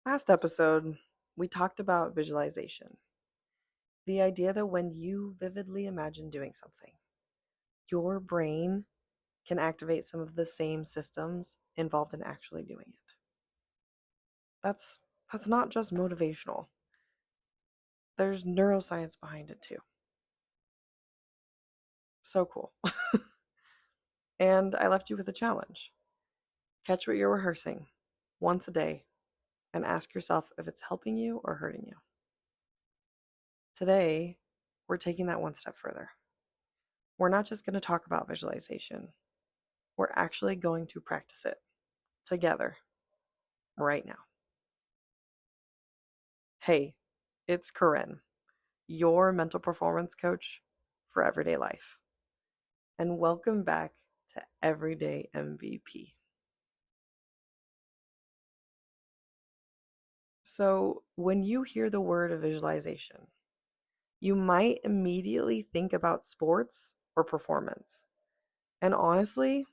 Last episode, we talked about visualization. The idea that when you vividly imagine doing something, your brain can activate some of the same systems involved in actually doing it. That's that's not just motivational. There's neuroscience behind it too. So cool. And I left you with a challenge. Catch what you're rehearsing once a day and ask yourself if it's helping you or hurting you. Today, we're taking that one step further. We're not just going to talk about visualization. We're actually going to practice it together right now. Hey, it's Coryne, your mental performance coach for everyday life. And welcome back to Everyday MVP. So, when you hear the word of visualization, you might immediately think about sports or performance. And honestly,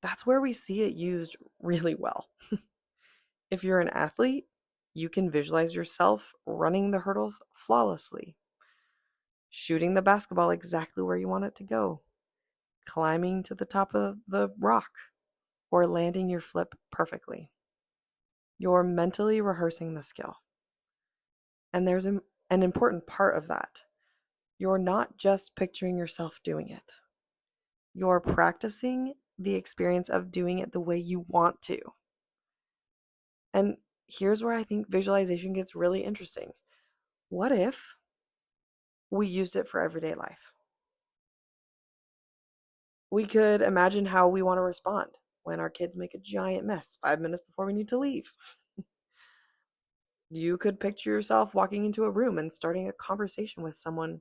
that's where we see it used really well. If you're an athlete, you can visualize yourself running the hurdles flawlessly, shooting the basketball exactly where you want it to go, climbing to the top of the rock, or landing your flip perfectly. You're mentally rehearsing the skill. And there's an important part of that. You're not just picturing yourself doing it, you're practicing the experience of doing it the way you want to. And here's where I think visualization gets really interesting. What if we used it for everyday life? We could imagine how we want to respond when our kids make a giant mess 5 minutes before we need to leave. You could picture yourself walking into a room and starting a conversation with someone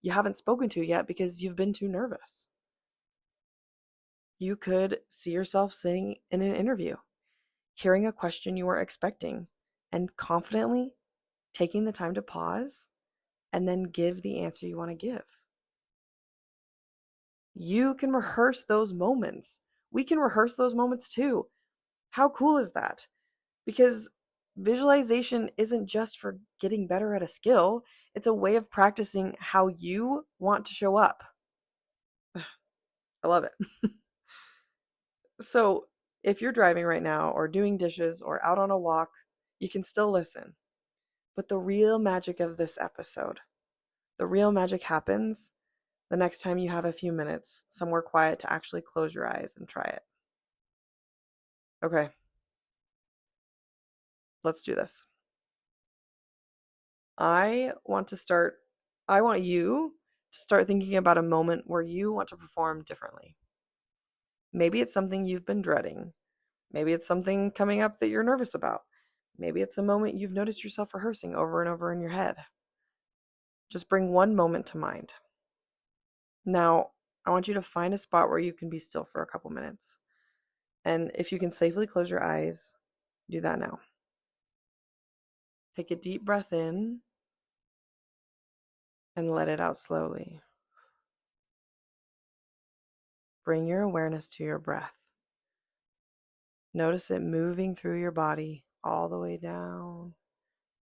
you haven't spoken to yet because you've been too nervous. You could see yourself sitting in an interview, hearing a question you were expecting, and confidently taking the time to pause and then give the answer you want to give. You can rehearse those moments. We can rehearse those moments too. How cool is that? Because visualization isn't just for getting better at a skill, it's a way of practicing how you want to show up. I love it. So, if you're driving right now, or doing dishes, or out on a walk, you can still listen. But the real magic of this episode, the real magic happens the next time you have a few minutes somewhere quiet to actually close your eyes and try it. Okay, let's do this. I want to start, I want you to start thinking about a moment where you want to perform differently. Maybe it's something you've been dreading. Maybe it's something coming up that you're nervous about. Maybe it's a moment you've noticed yourself rehearsing over and over in your head. Just bring one moment to mind. Now, I want you to find a spot where you can be still for a couple minutes. And if you can safely close your eyes, do that now. Take a deep breath in and let it out slowly. Bring your awareness to your breath. Notice it moving through your body all the way down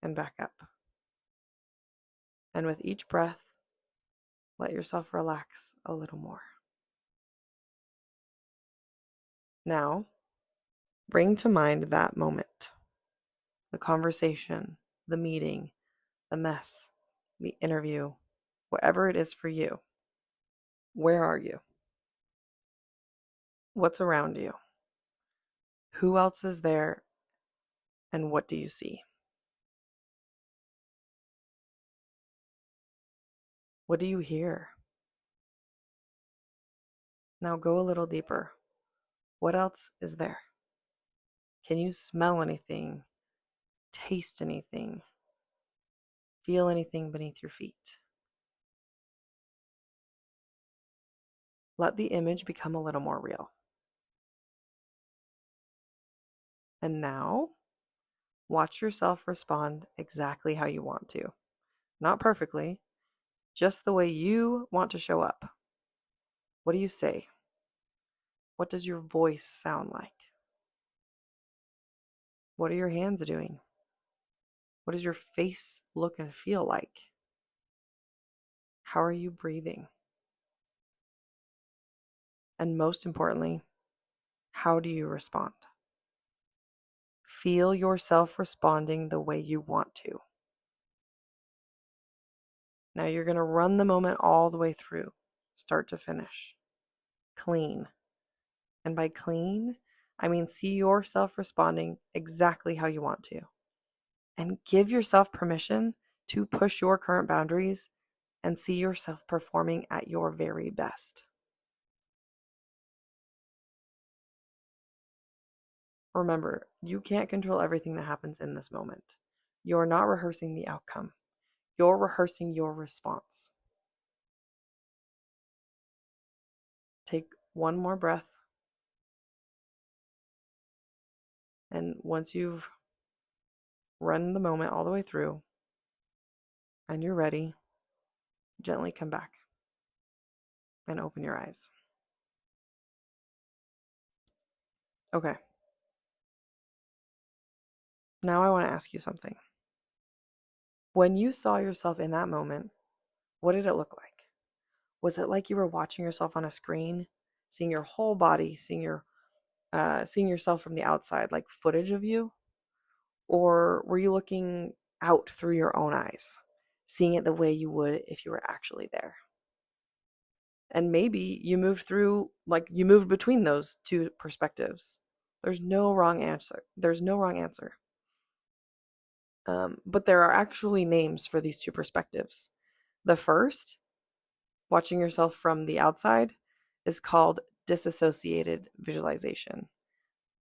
and back up. And with each breath, let yourself relax a little more. Now, bring to mind that moment, the conversation, the meeting, the mess, the interview, whatever it is for you. Where are you? What's around you? Who else is there? And what do you see? What do you hear? Now go a little deeper. What else is there? Can you smell anything? Taste anything? Feel anything beneath your feet? Let the image become a little more real. And now, watch yourself respond exactly how you want to. Not perfectly, just the way you want to show up. What do you say? What does your voice sound like? What are your hands doing? What does your face look and feel like? How are you breathing? And most importantly, how do you respond? Feel yourself responding the way you want to. Now you're going to run the moment all the way through, start to finish. Clean. And by clean, I mean see yourself responding exactly how you want to. And give yourself permission to push your current boundaries and see yourself performing at your very best. Remember, you can't control everything that happens in this moment. You're not rehearsing the outcome. You're rehearsing your response. Take one more breath. And once you've run the moment all the way through and you're ready, gently come back and open your eyes. Okay. Now I want to ask you something. When you saw yourself in that moment, what did it look like? Was it like you were watching yourself on a screen, seeing your whole body, seeing yourself from the outside, like footage of you? Or were you looking out through your own eyes, seeing it the way you would if you were actually there? And maybe you moved between those two perspectives. There's no wrong answer. But there are actually names for these two perspectives. The first, watching yourself from the outside, is called dissociated visualization.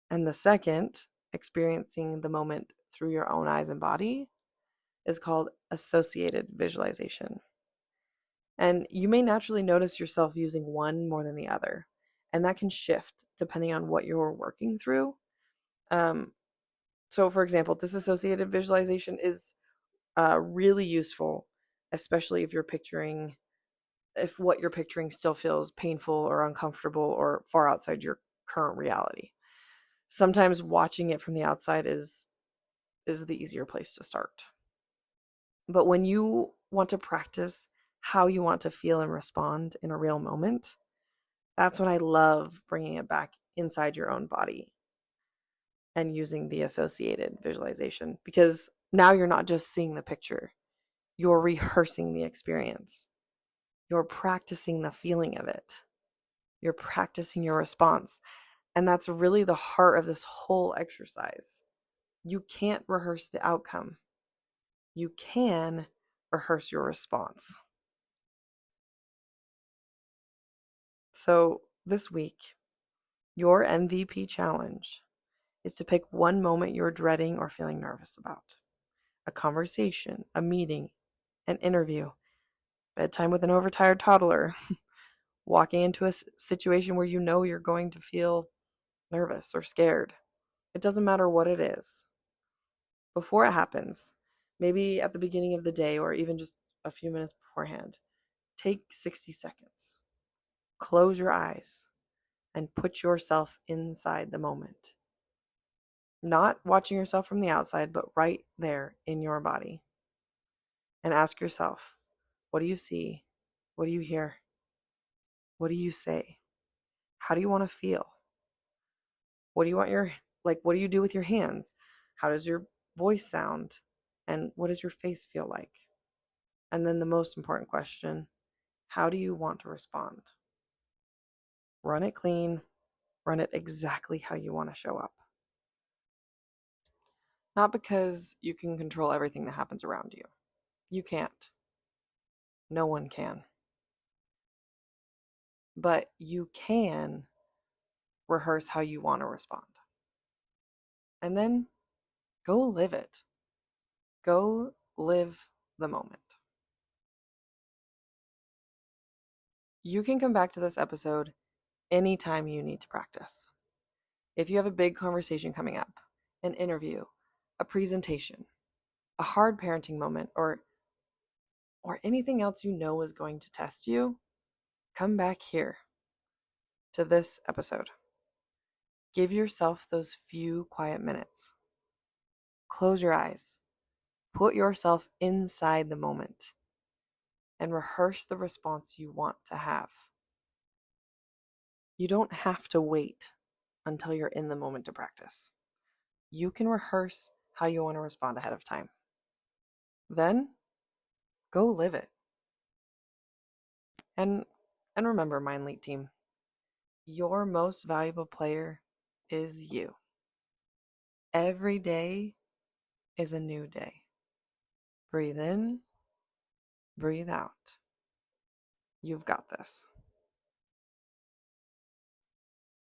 And the second, experiencing the moment through your own eyes and body, is called associated visualization. And you may naturally notice yourself using one more than the other. And that can shift depending on what you're working through. So, for example, dissociated visualization is really useful, especially if what you're picturing still feels painful or uncomfortable or far outside your current reality. Sometimes watching it from the outside is the easier place to start. But when you want to practice how you want to feel and respond in a real moment, that's when I love bringing it back inside your own body and using the associated visualization, because now you're not just seeing the picture, you're rehearsing the experience. You're practicing the feeling of it. You're practicing your response. And that's really the heart of this whole exercise. You can't rehearse the outcome. You can rehearse your response. So this week, your MVP challenge is to pick one moment you're dreading or feeling nervous about. A conversation, a meeting, an interview, bedtime with an overtired toddler, walking into a situation where you know you're going to feel nervous or scared. It doesn't matter what it is. Before it happens, maybe at the beginning of the day or even just a few minutes beforehand, take 60 seconds. Close your eyes and put yourself inside the moment. Not watching yourself from the outside, but right there in your body. And ask yourself, what do you see? What do you hear? What do you say? How do you want to feel? What do you want what do you do with your hands? How does your voice sound? And what does your face feel like? And then the most important question, how do you want to respond? Run it clean, run it exactly how you want to show up. Not because you can control everything that happens around you. You can't. No one can. But you can rehearse how you want to respond. And then go live it. Go live the moment. You can come back to this episode anytime you need to practice. If you have a big conversation coming up, an interview, a presentation, a hard parenting moment, or anything else you know is going to test you, come back here to this episode. Give yourself those few quiet minutes. Close your eyes Put yourself inside the moment and rehearse the response you want to have. You don't have to wait until you're in the moment to practice. You can rehearse how you want to respond ahead of time. Then go live it. And remember, Mind Leap team, your most valuable player is you. Every day is a new day. Breathe in, breathe out. You've got this.